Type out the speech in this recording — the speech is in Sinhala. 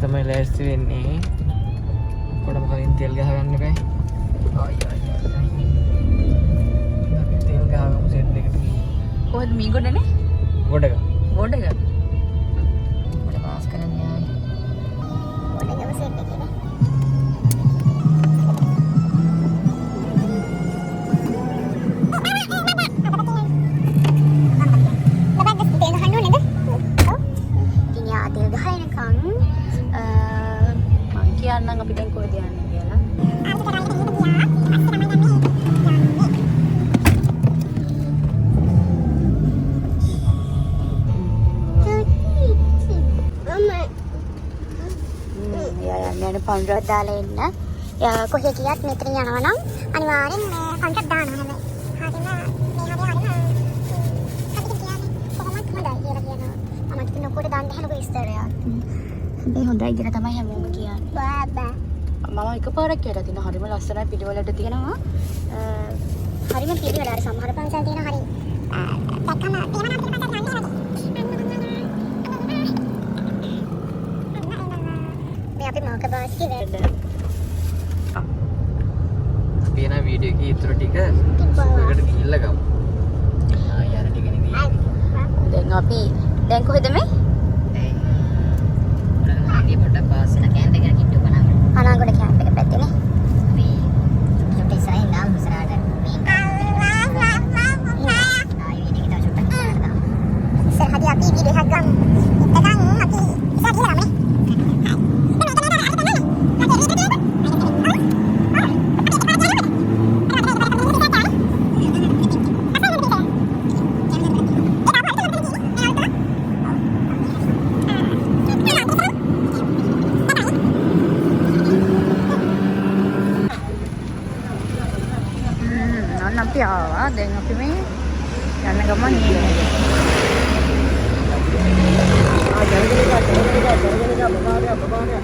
තමයි ලෑස්ති වෙන්නේ. කොටම කලින් තෙල් ගහ ගන්න එපා. තෙල් ගහගමු සෙට් එකට. කොහෙද මී ගොඩනේ? ගොඩක. ගොඩක. ගොඩ පාස් කරන්න යන්නේ. ගොඩකම සෙට් එකේ. කියන්නම් අපි දැන් කොහෙද යන්නේ කියලා. යන්නේ පොන්රොත් දාලා එන්න. කොහෙ ගියත් මෙතන යනවා නම් අනිවාර්යෙන් මේ පොන්රොත් දානවා හැබැයි. හරිම මේ කොහොමද කියලා කියනවා. මම කිව්ව කොට දාන්න හැම විස්තරයක්. මේ හොඳයි කියලා තමයි හැමෝම කියන්නේ. බාබා. මම එකපාරක් කියලා තිනා හරිම ලස්සනයි පිළිවෙලට තියෙනවා. හරිම පිළිවෙල අර සමහර පන්සල් තියෙන හරි. දැක්කම ඒවනම් පිළිපතට යන්නේ මේ අපි මොකක් බාස්කි වෙද්ද? අපි එන වීඩියෝ එකේ ඉතුරු ටික සුවයකට ගිහිල්ලා ගමු. යන ටික නෙමෙයි. දැන් අපි දැන් කොහෙද මේ? පොඩ්ඩක් පාස් වෙන කැම්ප් එකට කිට්ටු කරනවා. අනාගොඩ කැම්ප් එක පැත්තේනේ. අපි චුට්ටි ඉස්සරහින් දාමු ඉස්සරහට මේ. ඉස්සරහදී අපි වීඩියෝ එකක් ගමු. එතකන් අපි ඉස්සරහ ගිහලා ගමු. අපි ආවා දැන් අපි මේ යන්න ගමන් ඉන්නේ. ජලගලක බබාරයා